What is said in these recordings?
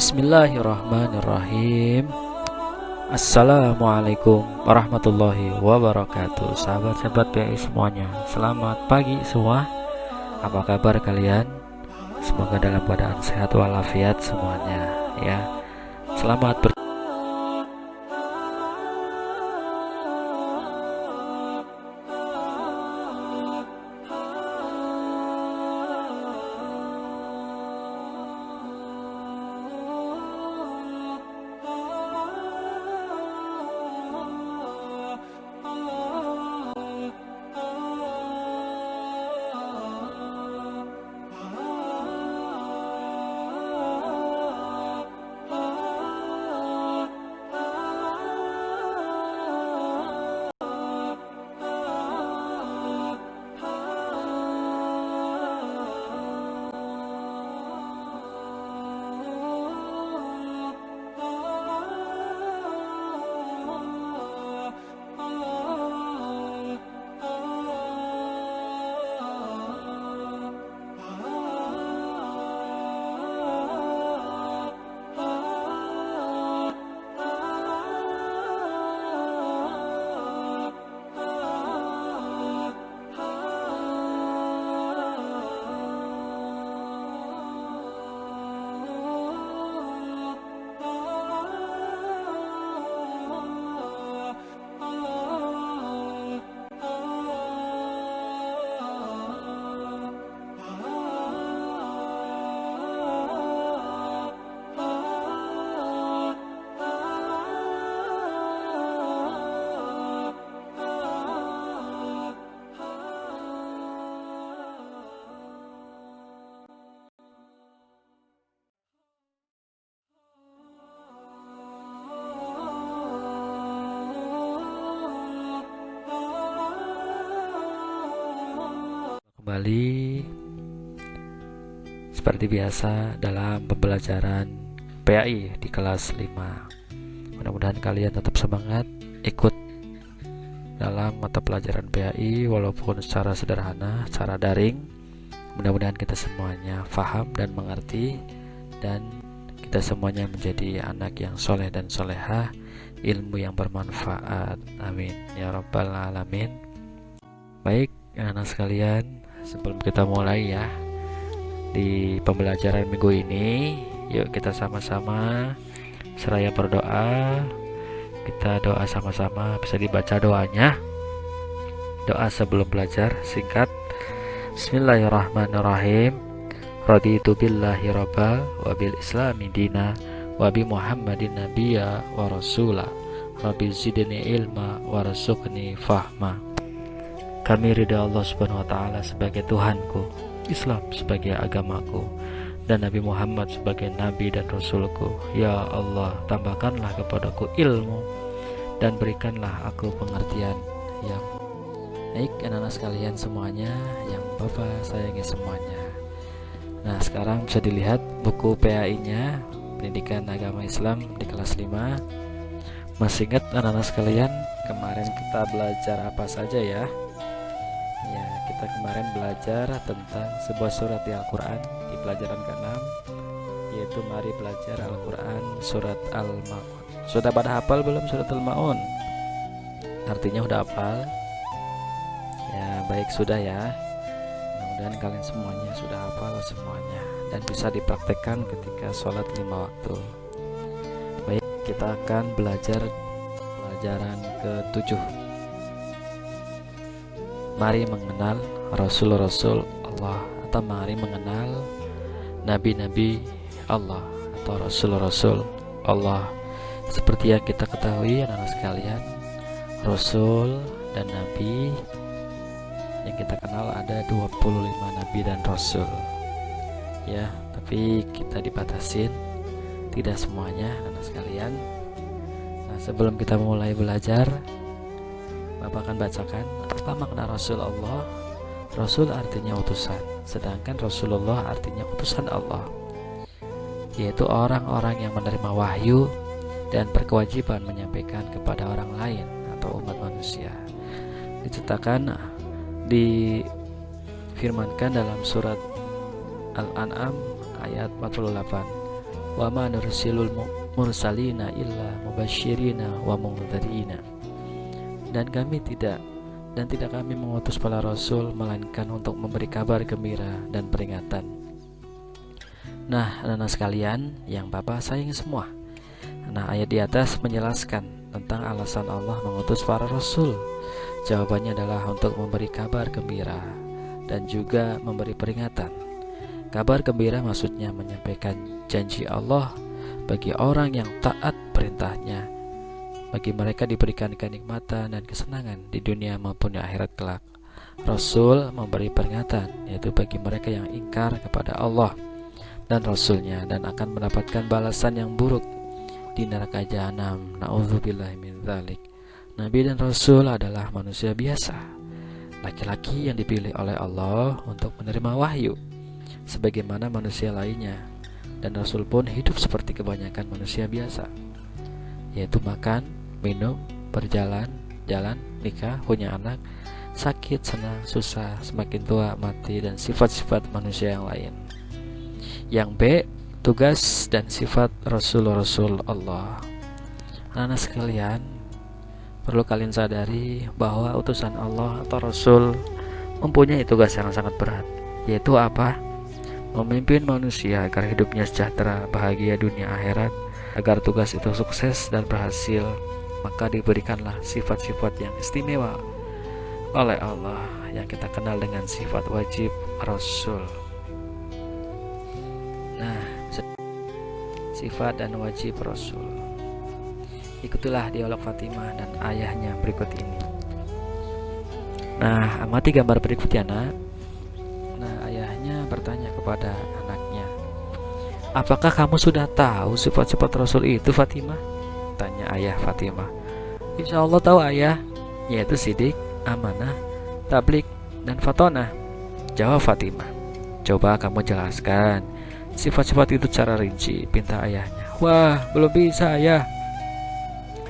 Bismillahirrahmanirrahim. Assalamualaikum warahmatullahi wabarakatuh. Sahabat-sahabat PAI semuanya, selamat pagi semua. Apa kabar kalian? Semoga dalam keadaan sehat walafiat semuanya ya. Selamat kembali seperti biasa dalam pembelajaran PAI di kelas 5. Mudah-mudahan kalian tetap semangat ikut dalam mata pelajaran PAI walaupun secara sederhana, secara daring. Mudah-mudahan kita semuanya paham dan mengerti, dan kita semuanya menjadi anak yang soleh dan solehah, ilmu yang bermanfaat. Amin ya rabbal alamin. Baik anak-anak sekalian, sebelum kita mulai ya di pembelajaran minggu ini, yuk kita sama-sama seraya berdoa. Kita doa sama-sama, bisa dibaca doanya. Doa sebelum belajar singkat. Bismillahirrahmanirrahim. Raditu billahi rabba wa bil islami dina wa bi muhammadin nabiyya wa rasula. Rabbi zidni ilma warzuqni fahma. Kami ridha Allah Subhanahu wa taala sebagai Tuhanku, Islam sebagai agamaku, dan Nabi Muhammad sebagai nabi dan rasulku. Ya Allah, tambahkanlah kepadaku ilmu dan berikanlah aku pengertian yang baik. Anak-anak sekalian semuanya yang Bapak sayangi semuanya. Nah, sekarang bisa dilihat buku PAI-nya, Pendidikan Agama Islam di kelas 5. Masih ingat anak-anak sekalian kemarin kita belajar apa saja ya? Ya, kita kemarin belajar tentang sebuah surat di Al-Quran di pelajaran ke-6, yaitu mari belajar Al-Quran surat Al-Ma'un. Sudah pada hafal belum surat Al-Ma'un? Artinya udah hafal? Ya, baik, sudah ya. Mudah-mudahan kalian semuanya sudah hafal semuanya dan bisa dipraktekkan ketika sholat 5 waktu. Baik, kita akan belajar pelajaran ke-7. Mari mengenal Rasul-Rasul Allah, atau mari mengenal Nabi-Nabi Allah atau Rasul-Rasul Allah. Seperti yang kita ketahui anak-anak sekalian, Rasul dan Nabi yang kita kenal ada 25 Nabi dan Rasul ya, tapi kita dibatasin, tidak semuanya anak-anak sekalian. Nah, sebelum kita mulai belajar, Bapak akan bacakan apa makna Rasul Allah. Rasul artinya utusan, sedangkan Rasulullah artinya utusan Allah, yaitu orang-orang yang menerima wahyu dan berkewajiban menyampaikan kepada orang lain atau umat manusia. Difirmankan dalam surat Al-An'am ayat 48, Wa ma nursilul mursalina illa mubasyirina wa mundhirina. Dan tidak kami mengutus para rasul melainkan untuk memberi kabar gembira dan peringatan. Nah, anak-anak sekalian yang Bapak sayangi semua. Nah, ayat di atas menjelaskan tentang alasan Allah mengutus para rasul. Jawabannya adalah untuk memberi kabar gembira dan juga memberi peringatan. Kabar gembira maksudnya menyampaikan janji Allah bagi orang yang taat perintahnya. Bagi mereka diberikan kenikmatan dan kesenangan di dunia maupun di akhirat kelak. Rasul memberi peringatan, yaitu bagi mereka yang ingkar kepada Allah dan Rasulnya dan akan mendapatkan balasan yang buruk di neraka jahanam. Na'udzubillahi min dzalik. Nabi dan Rasul adalah manusia biasa, laki-laki yang dipilih oleh Allah untuk menerima wahyu sebagaimana manusia lainnya. Dan Rasul pun hidup seperti kebanyakan manusia biasa, yaitu makan, minum, berjalan, jalan, nikah, punya anak, sakit, senang, susah, semakin tua, mati, dan sifat-sifat manusia yang lain. Yang B, tugas dan sifat Rasul-Rasul Allah. Anak-anak sekalian, perlu kalian sadari bahwa utusan Allah atau Rasul mempunyai tugas yang sangat berat, yaitu apa? Memimpin manusia agar hidupnya sejahtera, bahagia dunia akhirat. Agar tugas itu sukses dan berhasil, maka diberikanlah sifat-sifat yang istimewa oleh Allah yang kita kenal dengan sifat wajib Rasul. Nah, sifat dan wajib Rasul. Ikutilah dialog Fatimah dan ayahnya berikut ini. Nah, amati gambar berikut ya, nak. Nah, ayahnya bertanya kepada anaknya, apakah kamu sudah tahu sifat-sifat Rasul itu, Fatimah? Tanya ayah Fatimah. Insya Allah tahu ayah, yaitu sidik, amanah, tablik, dan fatonah. Jawab Fatimah. Coba kamu jelaskan sifat-sifat itu secara rinci, pinta ayahnya. Wah, belum bisa ayah,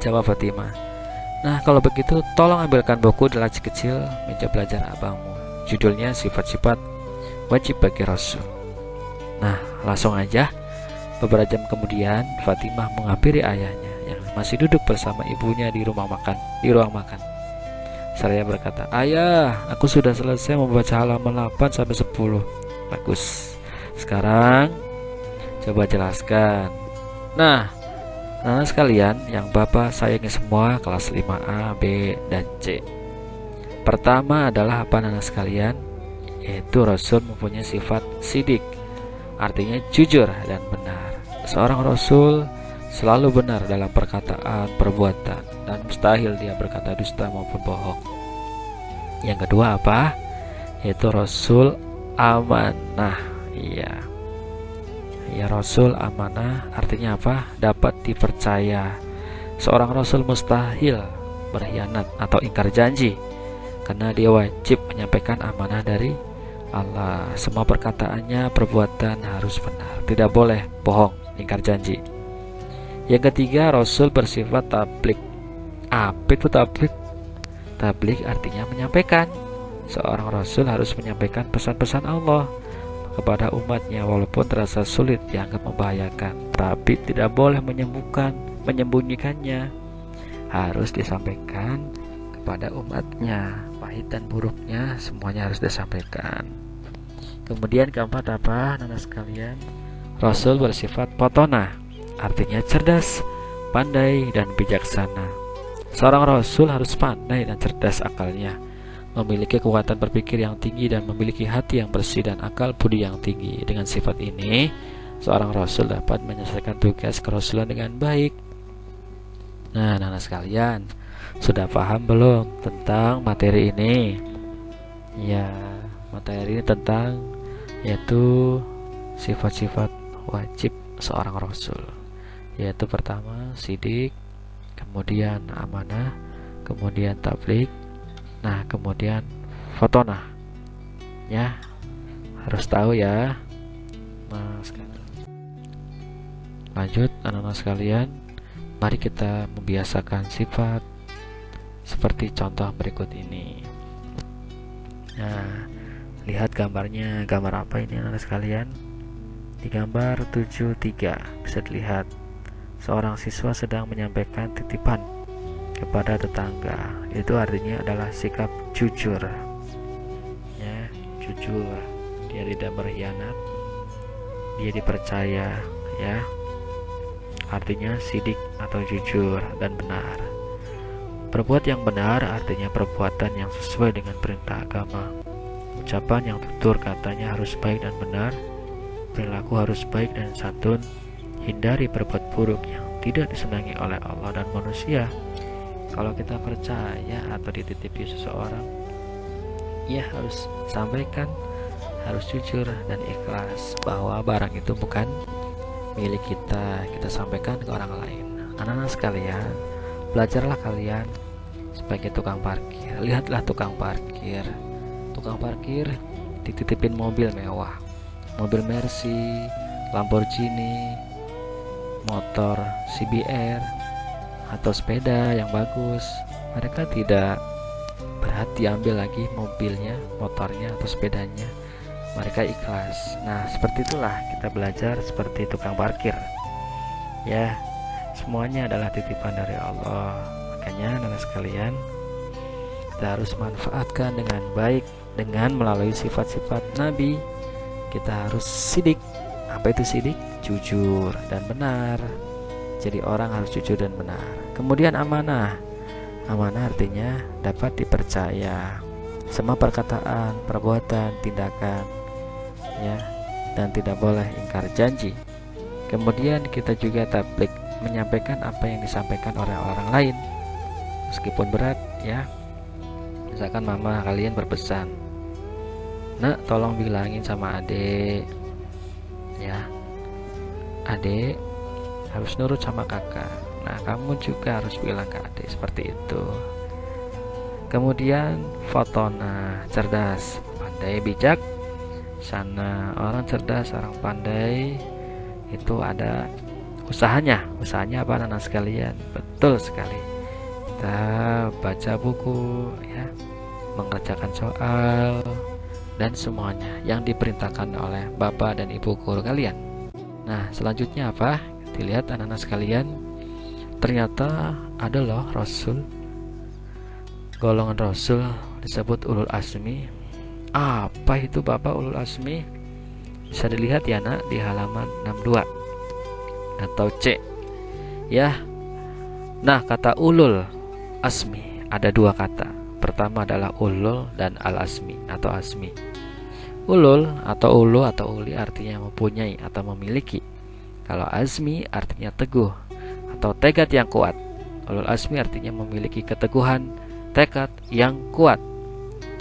jawab Fatimah. Nah, kalau begitu tolong ambilkan buku di laci kecil meja belajar abangmu. Judulnya sifat-sifat wajib bagi Rasul. Nah, langsung aja. Beberapa jam kemudian, Fatimah menghampiri ayahnya yang masih duduk bersama ibunya di ruang makan. Seraya berkata, "Ayah, aku sudah selesai membaca halaman 8 sampai 10." Bagus. Sekarang coba jelaskan. Nah, anak sekalian yang Bapak sayangi semua, kelas 5A, B, dan C. Pertama adalah apa anak sekalian? Yaitu Rasul mempunyai sifat sidik, artinya jujur dan benar. Seorang Rasul selalu benar dalam perkataan, perbuatan, dan mustahil dia berkata dusta maupun bohong. Yang kedua apa? Yaitu Rasul amanah. Iya, Rasul amanah artinya apa? Dapat dipercaya. Seorang Rasul mustahil berkhianat atau ingkar janji, karena dia wajib menyampaikan amanah dari Allah. Semua perkataannya, perbuatan harus benar, tidak boleh bohong, ingkar janji. Yang ketiga, Rasul bersifat tablik. Apa itu tablik? Tablik artinya menyampaikan. Seorang Rasul harus menyampaikan pesan-pesan Allah kepada umatnya walaupun terasa sulit, dianggap membahayakan, tapi tidak boleh menyembunyikannya. Harus disampaikan kepada umatnya, pahit dan buruknya semuanya harus disampaikan. Kemudian keempat apa, anak sekalian? Rasul bersifat fatonah, artinya cerdas, pandai, dan bijaksana. Seorang Rasul harus pandai dan cerdas akalnya, memiliki kekuatan berpikir yang tinggi dan memiliki hati yang bersih dan akal budi yang tinggi. Dengan sifat ini, seorang Rasul dapat menyelesaikan tugas kerasulan dengan baik. Nah, anak sekalian, sudah paham belum tentang materi ini? Ya, materi ini tentang yaitu sifat-sifat wajib seorang Rasul, yaitu pertama sidik, kemudian amanah, kemudian tablik, nah kemudian fatonah. Ya, harus tahu ya. Nah, sekarang lanjut anak-anak sekalian, mari kita membiasakan sifat seperti contoh berikut ini. Nah, lihat gambarnya. Gambar apa ini anak-anak sekalian? Di gambar 73 bisa dilihat seorang siswa sedang menyampaikan titipan kepada tetangga. Itu artinya adalah sikap jujur. Ya, jujur. Dia tidak berkhianat. Dia dipercaya, ya. Artinya sidik atau jujur dan benar. Berbuat yang benar artinya perbuatan yang sesuai dengan perintah agama. Ucapan yang tutur katanya harus baik dan benar. Perilaku harus baik dan santun. Hindari berbuat buruk yang tidak disenangi oleh Allah dan manusia. Kalau kita percaya atau dititipi seseorang, ya harus sampaikan, harus jujur dan ikhlas bahwa barang itu bukan milik kita. Kita sampaikan ke orang lain. Anak-anak sekalian, belajarlah kalian sebagai tukang parkir. Lihatlah tukang parkir. Tukang parkir dititipin mobil mewah, mobil Mercy, Lamborghini, motor CBR, atau sepeda yang bagus. Mereka tidak berhati ambil lagi mobilnya, motornya, atau sepedanya. Mereka ikhlas. Nah, seperti itulah kita belajar seperti tukang parkir. Ya, semuanya adalah titipan dari Allah. Makanya anak sekalian, kita harus manfaatkan dengan baik dengan melalui sifat-sifat Nabi. Kita harus sidik. Apa itu sidik? Jujur dan benar. Jadi orang harus jujur dan benar. Kemudian amanah. Amanah artinya dapat dipercaya. Semua perkataan, perbuatan, tindakan, ya, dan tidak boleh ingkar janji. Kemudian kita juga tablik, menyampaikan apa yang disampaikan oleh orang lain, meskipun berat, ya. Misalkan mama kalian berpesan, "Nak, tolong bilangin sama adek, ya, adek harus nurut sama kakak." Nah, kamu juga harus bilang ke adek seperti itu. Kemudian fotona, cerdas, pandai, bijak. Sana orang cerdas, orang pandai itu ada usahanya. Usahanya apa anak sekalian? Betul sekali. Kita baca buku, ya, mengerjakan soal, dan semuanya yang diperintahkan oleh bapak dan ibu guru kalian. Nah, selanjutnya apa? Dilihat anak-anak sekalian, ternyata ada loh Rasul, golongan Rasul disebut ulul azmi. Apa itu Bapak ulul azmi? Bisa dilihat ya nak di halaman 62 atau C, ya. Nah, kata ulul azmi ada dua kata. Pertama adalah ulul dan al-azmi atau azmi. Ulul atau ulu atau uli artinya mempunyai atau memiliki. Kalau azmi artinya teguh atau tekad yang kuat. Ulul azmi artinya memiliki keteguhan, tekad yang kuat.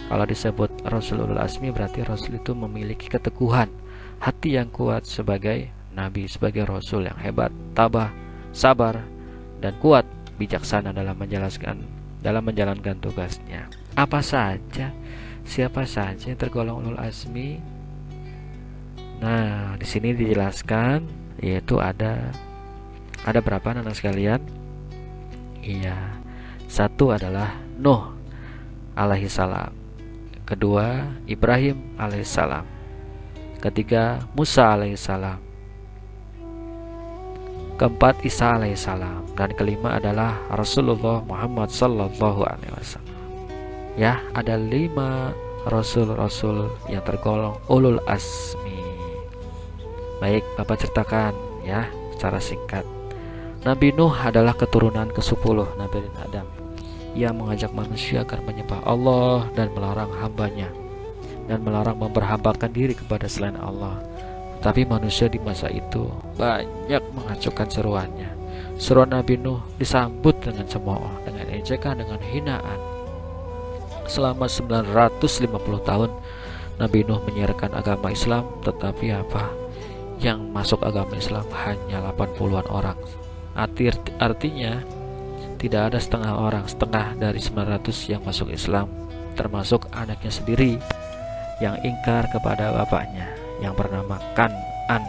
Kalau disebut Rasul ulul azmi berarti Rasul itu memiliki keteguhan, hati yang kuat sebagai Nabi, sebagai Rasul yang hebat, tabah, sabar, dan kuat, bijaksana dalam menjalankan tugasnya. Apa saja, siapa saja yang tergolong ulul azmi? Nah, di sini dijelaskan, yaitu ada berapa anak sekalian? Iya, satu adalah Nuh alaihissalam, kedua Ibrahim alaihissalam, ketiga Musa alaihissalam, keempat Isa alaihissalam, dan kelima adalah Rasulullah Muhammad sallallahu alaihi wasallam. Ya, ada 5 rasul-rasul yang tergolong ulul azmi. Baik, Bapak ceritakan ya secara singkat. Nabi Nuh adalah keturunan ke-10 Nabi Adam. Ia mengajak manusia agar menyembah Allah dan melarang hambanya, dan melarang memperhambakan diri kepada selain Allah. Tapi manusia di masa itu banyak mengacukan seruannya. Seruan Nabi Nuh disambut dengan cemooh, dengan ejekan, dengan hinaan. Selama 950 tahun Nabi Nuh menyiarkan agama Islam, tetapi apa? Yang masuk agama Islam hanya 80-an orang. Artinya tidak ada setengah dari 900 yang masuk Islam, termasuk anaknya sendiri yang ingkar kepada bapaknya yang bernama Kan'an.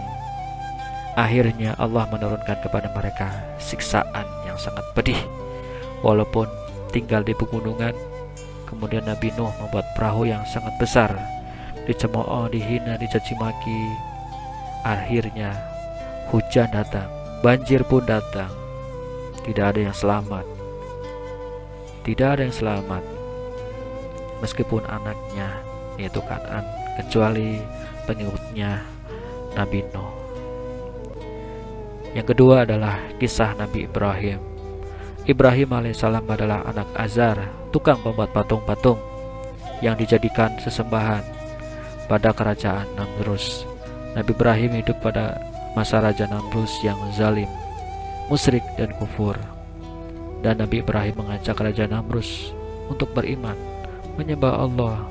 Akhirnya Allah menurunkan kepada mereka siksaan yang sangat pedih. Walaupun tinggal di pegunungan, kemudian Nabi Nuh membuat perahu yang sangat besar, dicemooh, dihina, dicaci maki, akhirnya hujan datang, banjir pun datang. Tidak ada yang selamat. Tidak ada yang selamat, meskipun anaknya, yaitu Kan'an, kecuali pengikutnya Nabi Nuh. Yang kedua adalah kisah Nabi Ibrahim. Ibrahim alaihissalam adalah anak Azar, tukang pembuat patung-patung yang dijadikan sesembahan pada kerajaan Namrus. Nabi Ibrahim hidup pada masa Raja Namrus yang zalim, musyrik dan kufur. Dan Nabi Ibrahim mengajak Raja Namrus untuk beriman, menyembah Allah.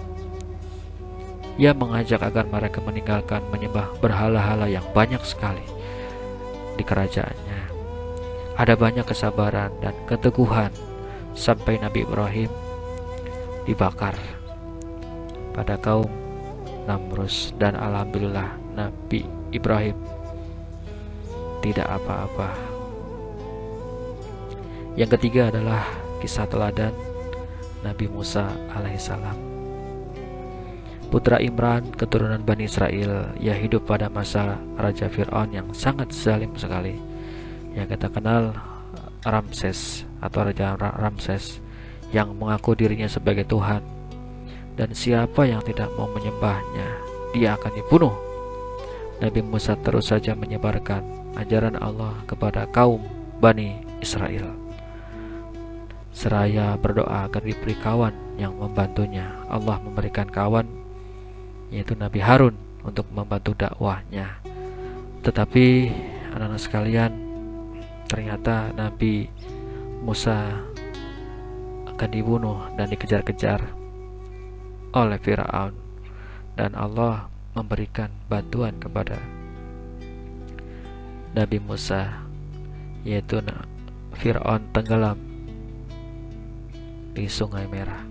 Ia mengajak agar mereka meninggalkan menyembah berhala-hala yang banyak sekali di kerajaannya. Ada banyak kesabaran dan keteguhan sampai Nabi Ibrahim dibakar pada kaum Namrus, dan alhamdulillah Nabi Ibrahim tidak apa-apa. Yang ketiga adalah kisah teladan Nabi Musa alaihissalam. Putra Imran, keturunan Bani Israel, ia hidup pada masa Raja Fir'aun yang sangat zalim sekali, yang kita kenal Ramses atau Raja Ramses, yang mengaku dirinya sebagai Tuhan, dan siapa yang tidak mau menyembahnya, dia akan dibunuh. Nabi Musa terus saja menyebarkan ajaran Allah kepada kaum Bani Israel. Seraya berdoa agar diberi kawan yang membantunya. Allah memberikan kawan, yaitu Nabi Harun, untuk membantu dakwahnya. Tetapi anak-anak sekalian, ternyata Nabi Musa akan dibunuh dan dikejar-kejar oleh Fir'aun, dan Allah memberikan bantuan kepada Nabi Musa, yaitu Fir'aun tenggelam di Sungai Merah.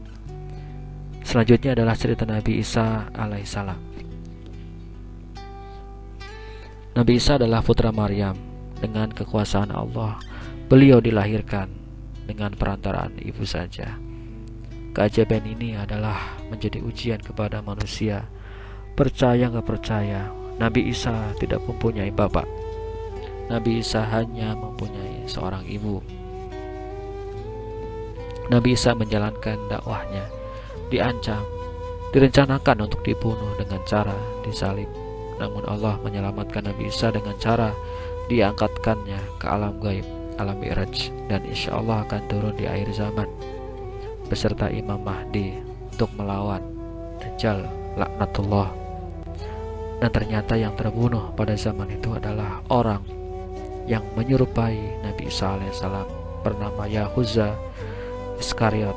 Selanjutnya adalah cerita Nabi Isa alaihissalam. Nabi Isa adalah putra Maryam. Dengan kekuasaan Allah, beliau dilahirkan dengan perantaraan ibu saja. Keajaiban ini adalah menjadi ujian kepada manusia. Percaya nggak percaya, Nabi Isa tidak mempunyai bapak. Nabi Isa hanya mempunyai seorang ibu. Nabi Isa menjalankan dakwahnya, diancam, direncanakan untuk dibunuh dengan cara disalib. Namun Allah menyelamatkan Nabi Isa dengan cara diangkatkannya ke alam gaib, alam Mi'raj, dan insya Allah akan turun di akhir zaman beserta Imam Mahdi untuk melawan Dajjal laknatullah. Dan ternyata yang terbunuh pada zaman itu adalah orang yang menyerupai Nabi Isa alaihissalam, bernama Yahuza Iskariot,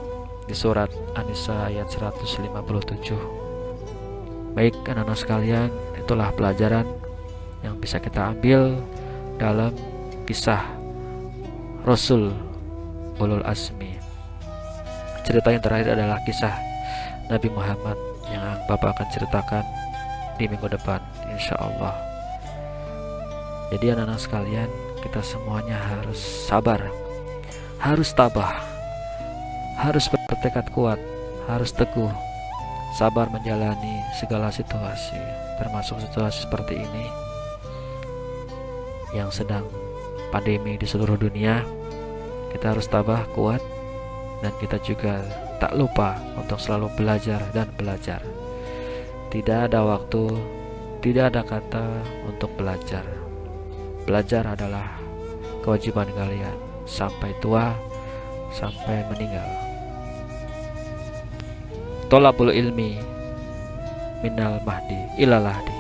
di surat An-Nisa ayat 157. Baik anak-anak sekalian, itulah pelajaran yang bisa kita ambil dalam kisah Rasul Ulul Azmi. Cerita yang terakhir adalah kisah Nabi Muhammad yang Bapak akan ceritakan di minggu depan, insya Allah. Jadi anak-anak sekalian, kita semuanya harus sabar, harus tabah, harus bertekad kuat, harus teguh, sabar menjalani segala situasi, termasuk situasi seperti ini yang sedang pandemi di seluruh dunia. Kita harus tabah, kuat, dan kita juga tak lupa untuk selalu belajar dan belajar. Tidak ada waktu, tidak ada kata untuk belajar. Belajar adalah kewajiban kalian sampai tua, sampai meninggal. Tolabul ilmi minal mahdi ilal lahdi.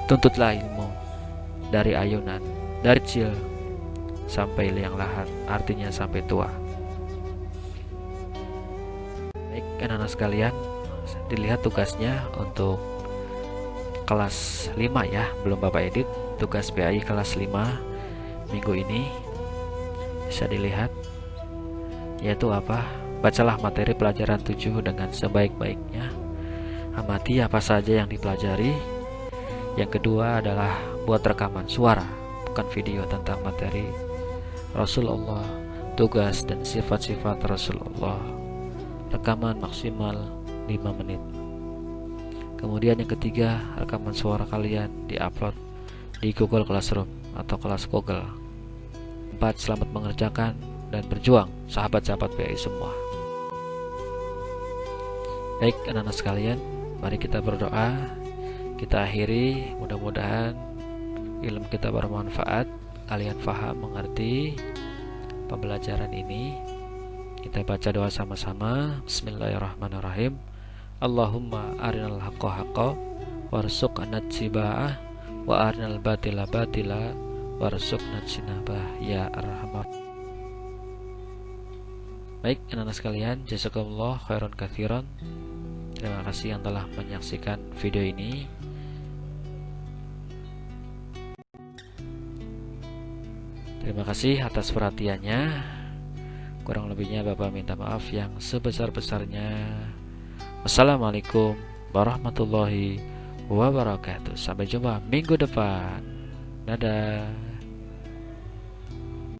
Tuntutlah ilmu dari ayunan, dari kecil sampai liang lahat, artinya sampai tua. Baik anak-anak sekalian, dilihat tugasnya untuk kelas 5 ya, belum Bapak edit. Tugas PAI kelas 5 minggu ini bisa dilihat, yaitu apa? Bacalah materi pelajaran 7 dengan sebaik-baiknya. Amati apa saja yang dipelajari. Yang kedua adalah buat rekaman suara, bukan video, tentang materi Rasulullah, tugas dan sifat-sifat Rasulullah. Rekaman maksimal 5 menit. Kemudian yang ketiga, rekaman suara kalian diupload di Google Classroom atau kelas Google. 4. Selamat mengerjakan dan berjuang, sahabat-sahabat PI semua. Baik anak-anak sekalian, mari kita berdoa. Kita akhiri, mudah-mudahan ilmu kita bermanfaat, kalian paham, mengerti pembelajaran ini. Kita baca doa sama-sama. Bismillahirrahmanirrahim. Allahumma arinal haqqa haqqa warzuqna ittiba'ah wa arinal batila batila warzuqna ijtinabah ya arhamar. Baik anak-anak sekalian, jazakumullah khairan katsiran. Terima kasih yang telah menyaksikan video ini. Terima kasih atas perhatiannya. Kurang lebihnya Bapak minta maaf yang sebesar-besarnya. Wassalamualaikum warahmatullahi wabarakatuh. Sampai jumpa minggu depan. Dadah.